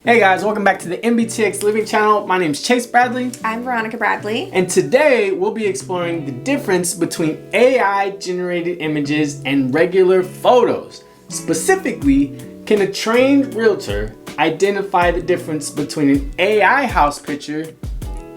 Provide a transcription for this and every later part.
Hey guys, welcome back to the NBTX Living Channel. My name is Chase Bradley. I'm Veronica Bradley. And today we'll be exploring the difference between AI generated images and regular photos. Specifically, can a trained realtor identify the difference between an AI house picture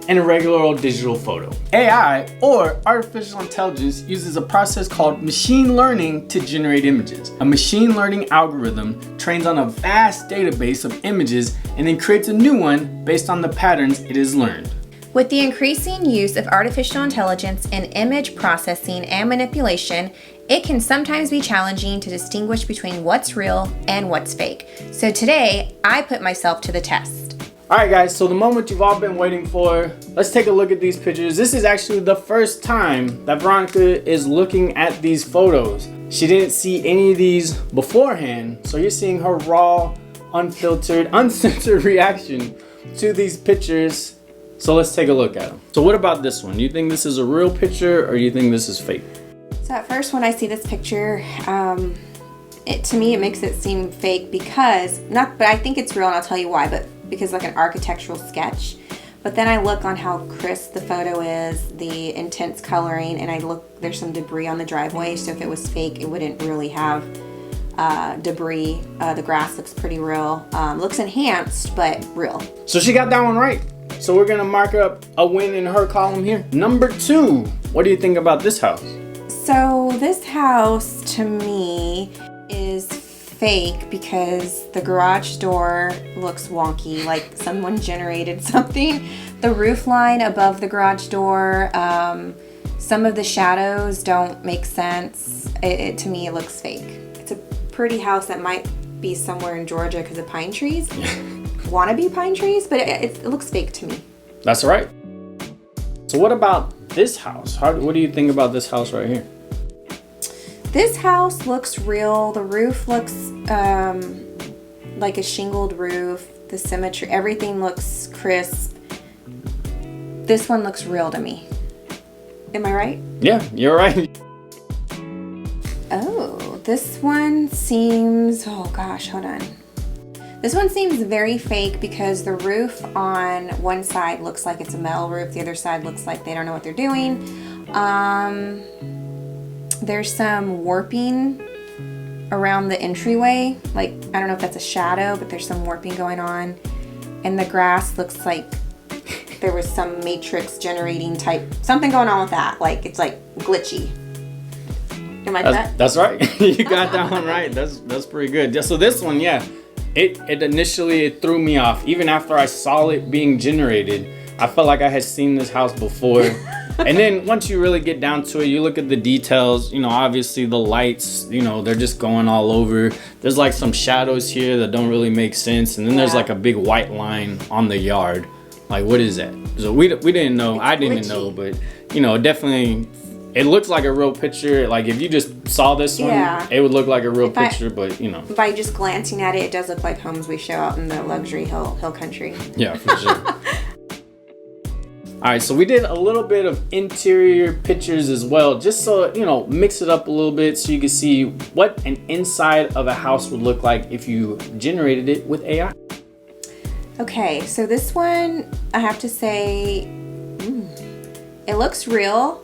and a regular old digital photo? AI, or artificial intelligence, uses a process called machine learning to generate images. A machine learning algorithm trains on a vast database of images and then creates a new one based on the patterns it has learned. With the increasing use of artificial intelligence in image processing and manipulation, it can sometimes be challenging to distinguish between what's real and what's fake. So today, I put myself to the test. Alright guys, so the moment you've all been waiting for, let's take a look at these pictures. This is actually the first time that Veronica is looking at these photos. She didn't see any of these beforehand, so you're seeing her raw, unfiltered, uncensored reaction to these pictures. So let's take a look at them. So what about this one? Do you think this is a real picture or do you think this is fake? So at first when I see this picture, to me it makes it seem fake because, but I think it's real and I'll tell you why, but because like an architectural sketch. But then I look on how crisp the photo is, the intense coloring, and I look, there's some debris on the driveway, so if it was fake, it wouldn't really have debris. The grass looks pretty real. Looks enhanced, but real. So she got that one right. So we're gonna mark up a win in her column here. Number 2, what do you think about this house? So this house, to me, is fake because the garage door looks wonky, like someone generated something. The roof line above the garage door, some of the shadows don't make sense. To me, it looks fake. It's a pretty house that might be somewhere in Georgia because of pine trees. Wannabe pine trees, but it looks fake to me. That's right. So what about this house? What do you think about this house right here? This house looks real. The roof looks like a shingled roof. The symmetry, everything looks crisp. This one looks real to me. Am I right? Yeah, you're right. Oh, this one seems, oh gosh, hold on. This one seems very fake because the roof on one side looks like it's a metal roof. The other side looks like they don't know what they're doing. There's some warping around the entryway. Like, I don't know if that's a shadow, but there's some warping going on. And the grass looks like there was some matrix generating type, something going on with that. Like, it's like glitchy. Am I correct? That's right. You got that one right. That's pretty good. So this one, yeah, it initially threw me off. Even after I saw it being generated, I felt like I had seen this house before. And then once you really get down to it, you look at the details, obviously the lights, they're just going all over. There's like some shadows here that don't really make sense. And then there's like a big white line on the yard. Like, what is that? So we didn't know. I didn't know, but definitely it looks like a real picture. Like if you just saw this one, it would look like a real picture, but by just glancing at it does look like homes we show out in the luxury hill country. Yeah, for sure. All right, so we did a little bit of interior pictures as well, just so, mix it up a little bit so you can see what an inside of a house would look like if you generated it with AI. Okay, so this one, I have to say, it looks real,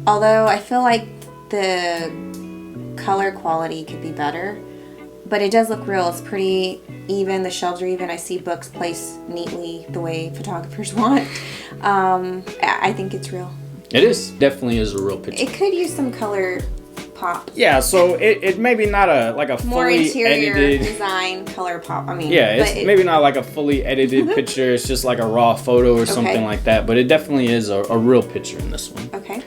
although I feel like the color quality could be better, but it does look real. It's pretty even. The shelves are even. I see books placed neatly the way photographers want. I think it's real. It is. Definitely is a real picture. It could use some color pop. Yeah, so it maybe not a more fully interior edited design color pop. I mean, yeah, it's maybe not like a fully edited picture. It's just like a raw photo or something like that. But it definitely is a real picture in this one. Okay.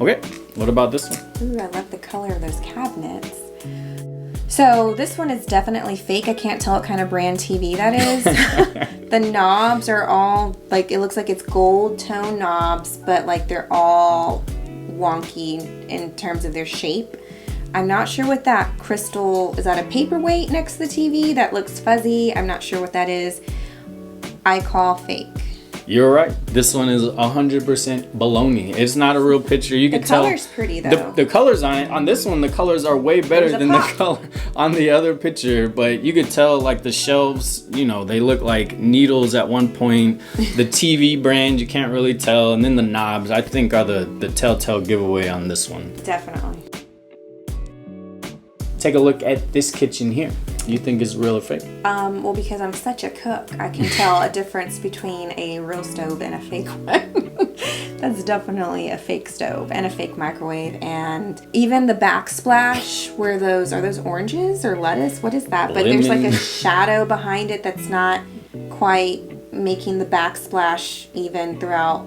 Okay. What about this one? Ooh, I love the color of those cabinets. So this one is definitely fake. I can't tell what kind of brand TV that is. The knobs are all like, it looks like it's gold tone knobs, but like they're all wonky in terms of their shape. I'm not sure what that crystal, is that a paperweight next to the TV? That looks fuzzy. I'm not sure what that is. I call fake. You're right. This one is 100% baloney. It's not a real picture. You can tell. The color's pretty though. The colors on it, on this one, the colors are way better than the color on the other picture, but you could tell like the shelves, you know, they look like needles at one point. The TV brand, you can't really tell. And then the knobs, I think, are the telltale giveaway on this one. Definitely. Take a look at this kitchen here. You think it's real or fake? Well, because I'm such a cook, I can tell a difference between a real stove and a fake one. That's definitely a fake stove and a fake microwave. And even the backsplash, where are those oranges or lettuce? What is that? But there's like a shadow behind it that's not quite making the backsplash even throughout.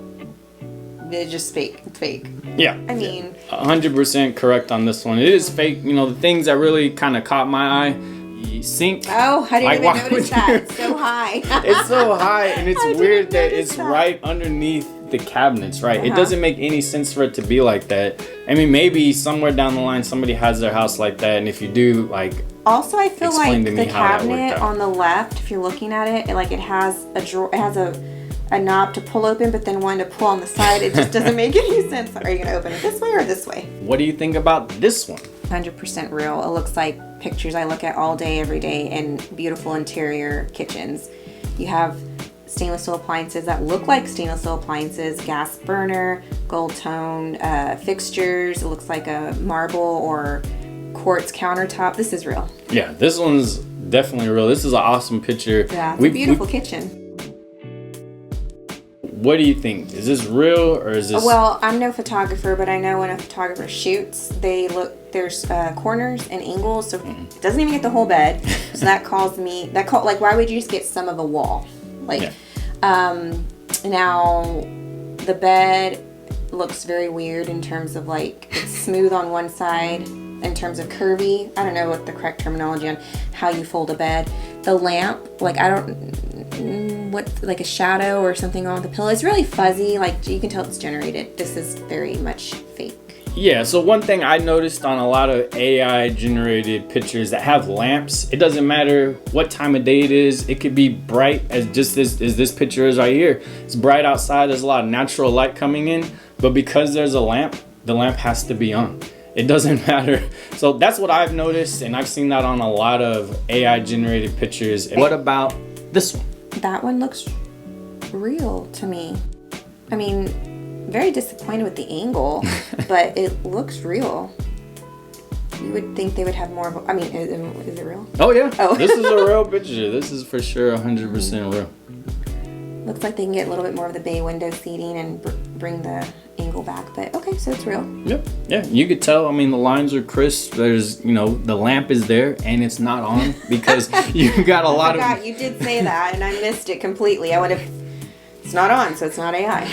It's just fake. It's fake. Yeah. I mean, 100% correct on this one. It is fake. You know, the things that really kind of caught my eye. Sink. Oh, I didn't even notice that. It's so high. It's so high, and it's weird that it's right underneath the cabinets, right? It doesn't make any sense for it to be like that. I mean, maybe somewhere down the line somebody has their house like that, and if you do, like, also I feel like the cabinet on the left, if you're looking at it, it has a drawer, it has a knob to pull open, but then one to pull on the side. It just doesn't make any sense. Are you gonna open it this way or this way? What do you think about this one? 100% real. It looks like pictures I look at all day, every day in beautiful interior kitchens. You have stainless steel appliances that look like stainless steel appliances, gas burner, gold tone fixtures. It looks like a marble or quartz countertop. This is real. Yeah, this one's definitely real. This is an awesome picture. Yeah, it's a beautiful kitchen. What do you think? Is this real or is this? Well, I'm no photographer, but I know when a photographer shoots, there's corners and angles, so it doesn't even get the whole bed. So that why would you just get some of a wall? Now the bed looks very weird in terms of it's smooth on one side, in terms of curvy. I don't know what the correct terminology on how you fold a bed. The lamp, a shadow or something on the pillow. It's really fuzzy. You can tell it's generated. This is very much fake. Yeah, so one thing I noticed on a lot of AI generated pictures that have lamps, it doesn't matter what time of day it is. It could be bright as just as this picture is right here. It's bright outside. There's a lot of natural light coming in, but because there's a lamp, the lamp has to be on. It doesn't matter. So that's what I've noticed, and I've seen that on a lot of AI generated pictures. What about this one? That one looks real to me. I mean, very disappointed with the angle, but it looks real. You would think they would have more of a, is it real? Oh yeah. Oh. This is a real picture. This is for sure 100% real. Looks like they can get a little bit more of the bay window seating and bring the angle back, but okay, so it's real. Yep. Yeah, you could tell. The lines are crisp. There's, the lamp is there and it's not on because you got a lot of. You did say that and I missed it completely. It's not on, so it's not AI.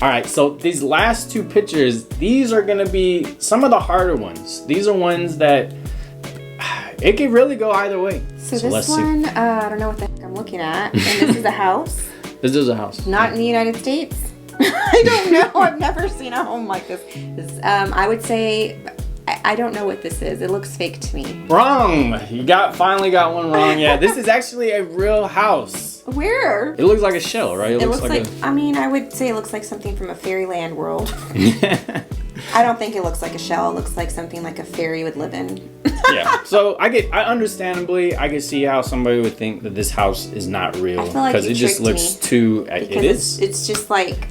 All right, so these last two pictures, these are gonna be some of the harder ones. These are ones that it could really go either way. So this one, I don't know what the heck I'm looking at. And this is a house. This is a house. Not in the United States. I don't know. I've never seen a home like this. I would say, I don't know what this is. It looks fake to me. Wrong. You finally got one wrong. Yeah, this is actually a real house. Where? It looks like a shell, right? It looks like I would say it looks like something from a fairyland world. I don't think it looks like a shell. It looks like something like a fairy would live in. Yeah. So I can see how somebody would think that this house is not real because it just looks too. It is. It's just like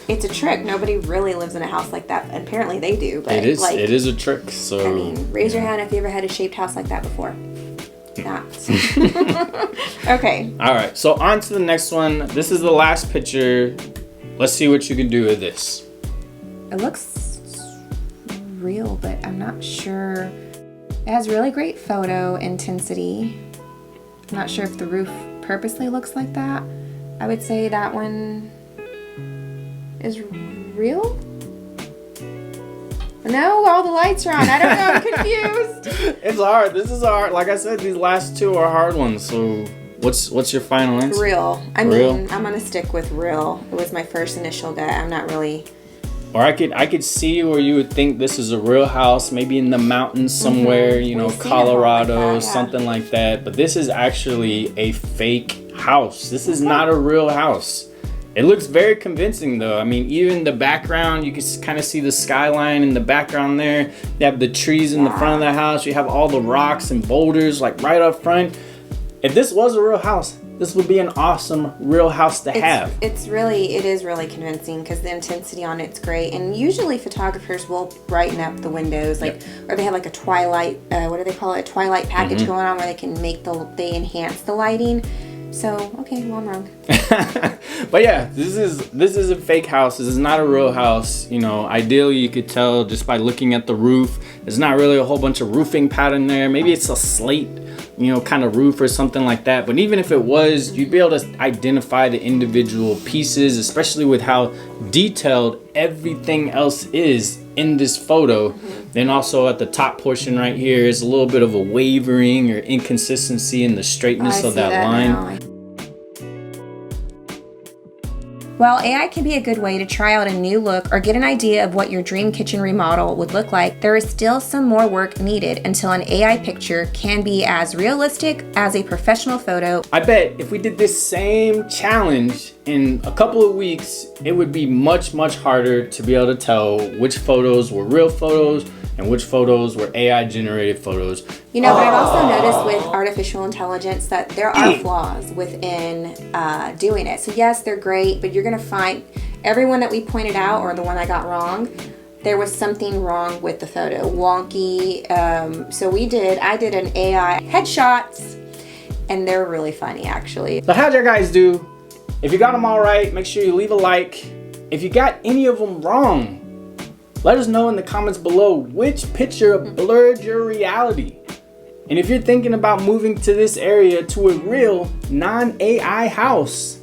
it's a trick. Nobody really lives in a house like that. Apparently they do. But it is. It is a trick. So raise your hand if you ever had a shaped house like that before. Not. Okay. All right. So on to the next one. This is the last picture. Let's see what you can do with this. It looks real, but I'm not sure. It has really great photo intensity. I'm not sure if the roof purposely looks like that. I would say that one is real. No, all the lights are on. I don't know. I'm confused. It's hard. This is hard. Like I said, these last two are hard ones. So what's your final answer? Real. I'm gonna stick with real. It was my first initial gut. I'm not really. Or I could see where you would think this is a real house, maybe in the mountains somewhere, Colorado, something like that. But this is actually a fake house. This is not a real house. It looks very convincing though. I mean, even the background, you can kind of see the skyline in the background there. You have the trees in the front of the house. You have all the rocks and boulders like right up front. If this was a real house, this would be an awesome real house to have. It is really convincing because the intensity on it's great. And usually photographers will brighten up the windows, like, or they have like a twilight, what do they call it? A twilight package going on where they can they enhance the lighting. So, okay, well, I'm wrong. But yeah, this is a fake house. This is not a real house. You know, ideally you could tell just by looking at the roof. There's not really a whole bunch of roofing pattern there. Maybe it's a slate, you know, kind of roof or something like that. But even if it was, you'd be able to identify the individual pieces, especially with how detailed everything else is in this photo. Then also at the top portion right here is a little bit of a wavering or inconsistency in the straightness of that line. Now. While AI can be a good way to try out a new look or get an idea of what your dream kitchen remodel would look like, there is still some more work needed until an AI picture can be as realistic as a professional photo. I bet if we did this same challenge in a couple of weeks, it would be much, much harder to be able to tell which photos were real photos and which photos were AI generated photos. You know, but I've also noticed with artificial intelligence that there are flaws within doing it. So yes, they're great, but you're gonna find everyone that we pointed out, or the one I got wrong, there was something wrong with the photo, wonky. So I did an AI headshots, and they're really funny actually. So how'd you guys do? If you got them all right, make sure you leave a like. If you got any of them wrong, let us know in the comments below which picture blurred your reality. And if you're thinking about moving to this area to a real non-AI house.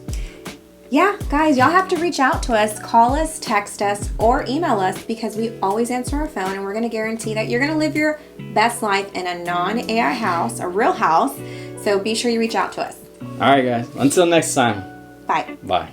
Yeah, guys, y'all have to reach out to us, call us, text us, or email us because we always answer our phone, and we're gonna guarantee that you're gonna live your best life in a non-AI house, a real house. So be sure you reach out to us. All right, guys. Until next time. Bye. Bye.